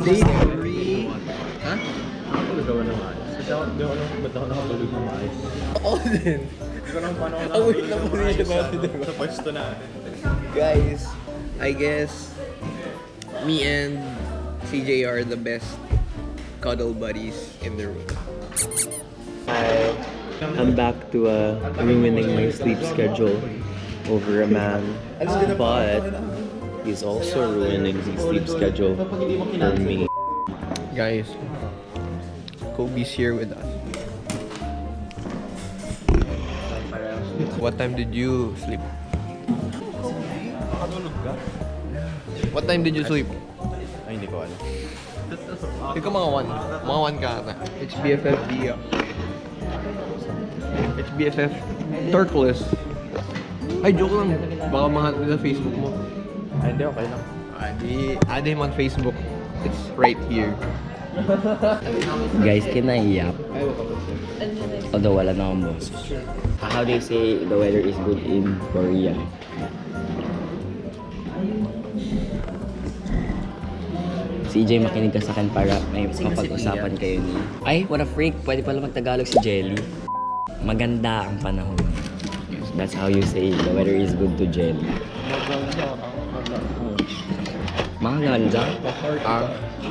Day 3. Ha? Nakatulog ng ayos. Kasi di ako ba't ako nakatulog ng ayos. Ako din. Hindi ko naman paano ako Ang weird na position natin, diba? Sa pwesto natin. Guys, I guess me and CJ are the best cuddle buddies in the room. Hi. I'm back to ruining my sleep schedule over a man, but he's also ruining his sleep schedule for me. Guys, Kobe's here with us. What time did you sleep? Nakatulog ka? What time did you sleep? Ay, hindi ko alam. Ikaw mga 1. Mga 1 ka na. HBFF Dia. HBFF Turtles. Ay, joke lang. Baka mga sa Facebook mo. Ay, hindi, okay lang. Add him on Facebook. It's right here. Guys, kinaiyak. Although wala na akong boss. How they say the weather is good in Korea? CJ, makinig ka sa akin para may mapag-usapan kayo ni... Ay, what a freak! Pwede pala mag-Tagalog si Jelly. Maganda ang panahon. That's how you say the weather is good to Jelly. Maganda?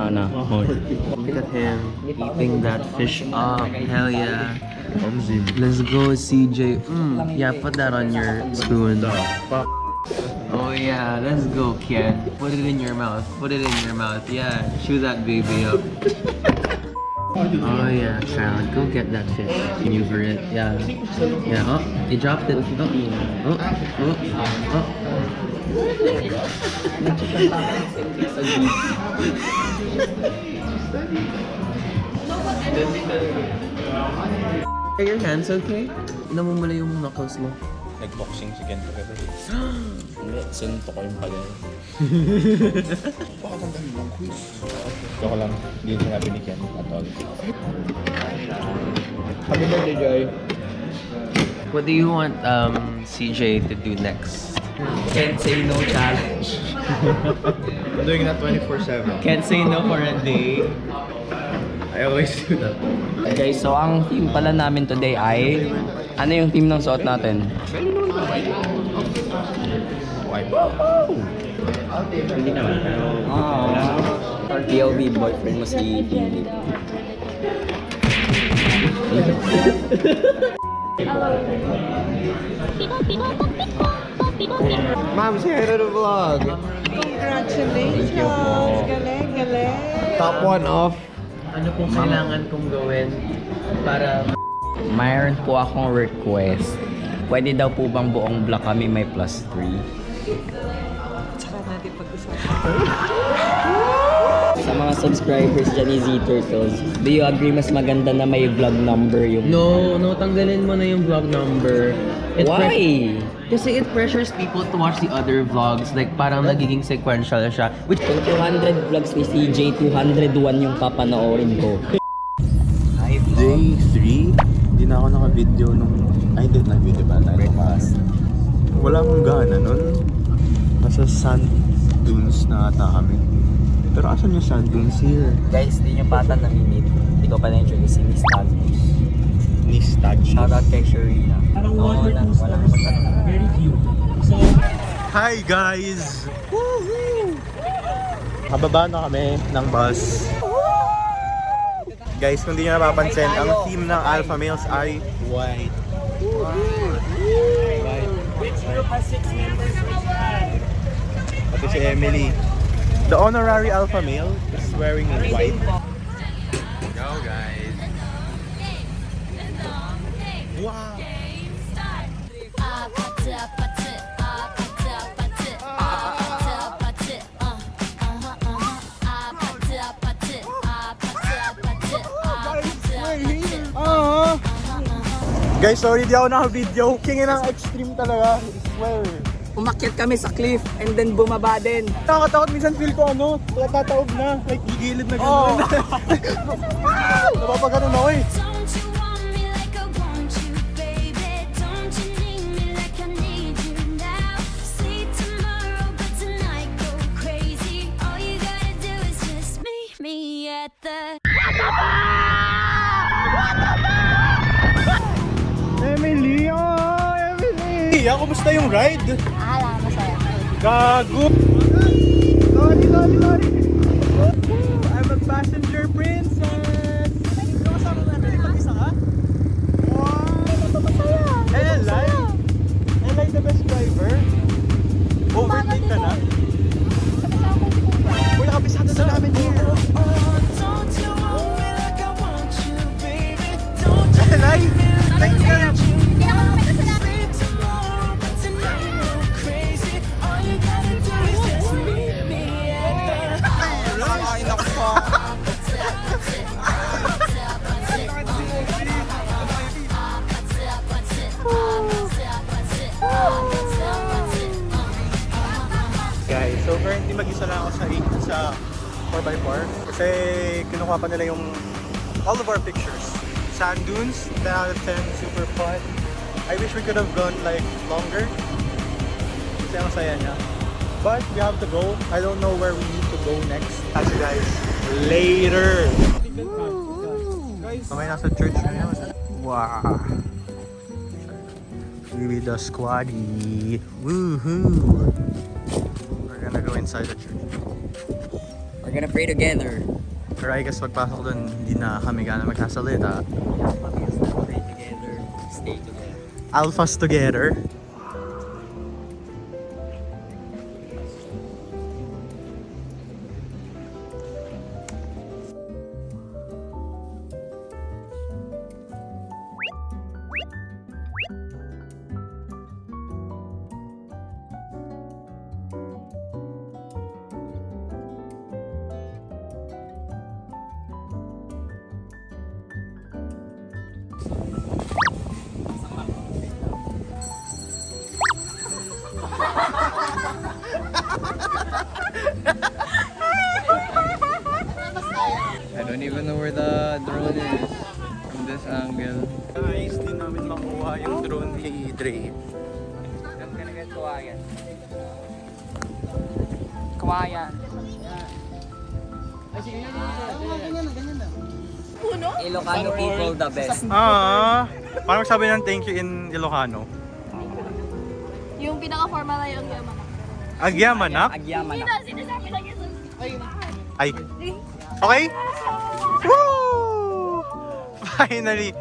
Hana. Look at him eating that fish up. Hell yeah. Let's go, CJ. Yeah, put that on your spoon. Oh yeah, let's go, Ken. Put it in your mouth. Put it in your mouth. Yeah, chew that baby up. Oh yeah, child, go get that fish. Maneuver it. Yeah. Yeah. Oh, you dropped it. Oh. Oh. Are your hands okay? Namumula yung knuckles mo. Nag-boxing si Ken kagabi. Hindi, sunto ko yung pala. Bakit ang dami ng quiz? Ito ko lang, hindi yung sinabi ni Ken at all. Happy birthday, Joy. What do you want CJ to do next? Can't say no challenge. I'm doing that 24/7. Can't say no for a day. I always do that. Okay, so ang theme pala namin today ay... Ano yung theme ng suot natin? Wipe. Hindi naman, pero... POV boyfriend mo si Philip. Ma'am, say hello to the vlog. Congratulations! Galing, galing! Top 1 off. Ano pong kailangan kong gawin para... Mayroon po akong request. Pwede daw po bang buong block kami may +3? Tsaka natin pag-usapan. Sa mga subscribers dyan ni Z-Turtles, do you agree mas maganda na may vlog number yung... No, tanggalin mo na yung vlog number. Why? Kasi it pressures people to watch the other vlogs. Like, parang nagiging sequential siya. Which, Kung 200 vlogs ni CJ, 201 yung papanoorin ko. Day 3, hindi na ako naka-video nung... Ay, hindi na-video ba tayo? Wala akong gana nun. Nasa sand dunes na ata kami. Pero asan yung sand dunes here? Guys, di nyo pata namimit. Hindi ko pa na-introduce si Miss Tagos. Ni Stag. Shoutout kay Sharina. Oo, wala ko pa. Hi guys! Kababa na kami ng bus. Guys, kung di nyo napapansin, ang theme ng Alpha Males ay white. Pati si Emily. The honorary Alpha Male is wearing white. Go, guys. Wow! Guys, sorry di ako naka-video. Kingin ng extreme talaga. I swear. Umakyat kami sa cliff and then bumaba din. Nakakatakot minsan feel ko tataob na. Like, gigilid na gano'n. Napapagano'n ako eh. Don't you want me like I want you, baby? Don't you need me like I need you now? See tomorrow, but tonight go crazy. All you gotta do is just me. at the Emily! Oh, Emily! Kumusta yung ride? Ala, masaya. Gago! Sorry! I'm a passenger princess! Kasama mo natin, mag-isa ka? Wow! Eli? Eli the best driver? Overtake ka na? Uy, nakabisado na namin here! Eli! Thank you! Guys, so currently mag-isa lang ako sa 4x4 kasi kinukuha pa nila yung all of our pictures. Sand dunes, 10 out of 10, super fun. I wish we could have gone like longer kasi ang saya niya. But we have to go. I don't know where we need to go next. Catch you guys later! Kamay nasa church ngayon. Wow! We with the squaddy. Woohoo! We're gonna go inside the church. We're gonna pray together. Pero I guess pagpasok dun, hindi na kami gana magkasalita. Pray together, stay together. Alphas together. I don't even know where the drone is from this angle. Guys, di namin makuha yung drone ni Dre. Kawayan. Ilocano people the best. Paano magsabi ng thank you in Ilocano? Yung pinaka-formal na yung yaman. Agyamanak? Agyaman na. Sinasabi lang yun. Ay. Okay? Woo! Finally!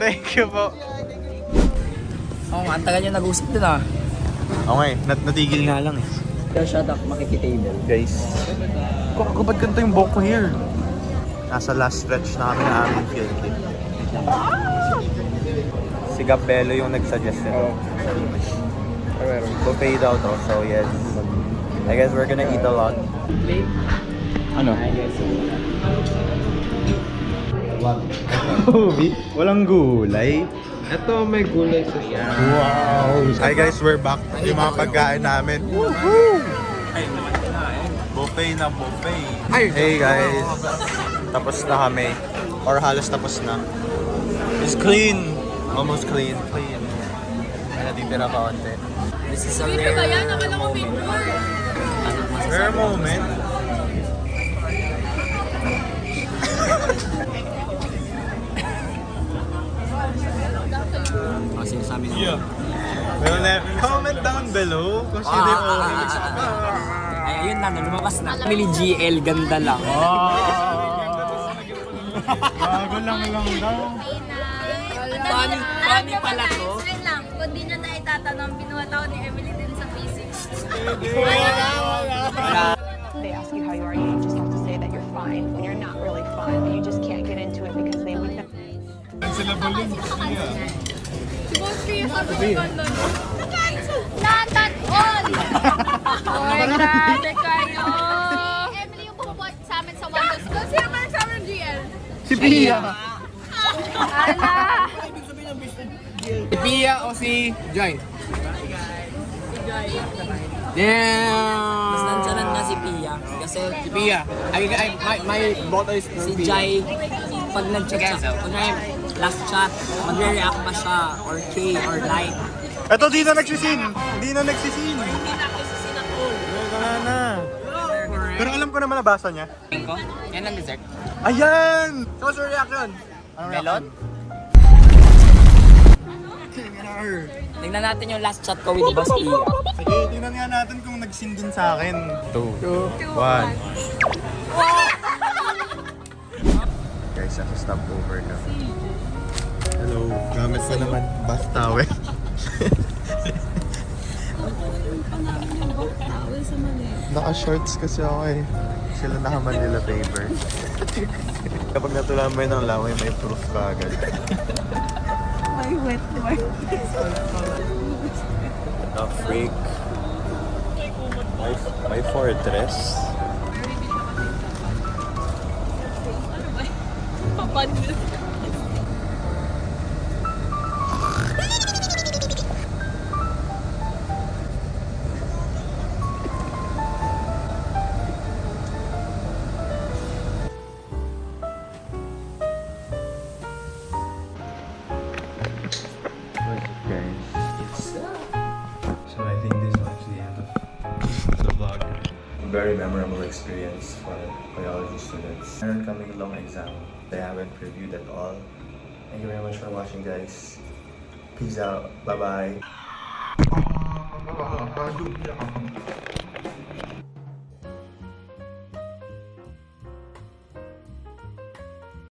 Thank you po. Oo, ang tagal niya nag-usap din ah. Okay, natigil nga lang eh. Kaya shut up, makikitable. Guys, ba't ganito yung buhok ko here? Nasa last stretch na kami na aming field trip. Si Gabello yung nagsuggest nito. Buffet daw to, so yes. I guess we're gonna eat a lot. Ano? Walang gulay. Ito may gulay sa siya. Wow! Hi guys, we're back. Yung mga pagkain namin. Woohoo! Buffet na buffet. Hey guys, tapos na kami. Or halos tapos na. It's clean. Almost clean. Clean. May natitira pa konti. This is a rare moment. Rare moment. Kasi sa amin Yeah. Well, comment down below kung sino yung orange. Ay, ayun na, lumabas na. Family GL, ganda lang. Bago lang daw. Funny pala to. Wait lang, kung di nyo na itatanong, binuhat ako ni Emily din sa physics. They ask you how you are, you just have to say that you're fine when you're not really fine, but you just can't get into it because they would know. Lahat all! Oy, grabe kayo! Emily yung bumubuhat sa amin sa Wandos. Sino ba sa amin GL? Si Pia. Ala! Si Pia o si Joy? Damn! Mas nandyan na si Pia. Kasi Si Pia. My vote is for si Pia. Jai, pag nag-chat siya, kunwari, last chat, magre-react pa siya, or K, or like. Ito, di na nagsisin. Hindi na nagsisin. Hindi na ako sa sinakol. Wala na. Correct. Pero alam ko naman nabasa niya. Yan ang dessert. Ayan! So, what's your reaction? Anong Melon? Tingnan natin yung last shot ko with Boss Pia. Sige, tingnan nga natin kung nagsindin sa akin. 2, 1. Guys, nasa stopover na. Hello, gamit ko naman bus towel. Naka-shorts kasi ako eh. Sila naka-Manila paper. Kapag natulan mo yun ng laway, may proof ka agad. May wet mark. Freak. My fortress. So I think this marks the end of the vlog. Very memorable experience for biology students. Meron kaming long exam. They haven't reviewed at all. Thank you very much for watching, guys. Peace out. Bye-bye.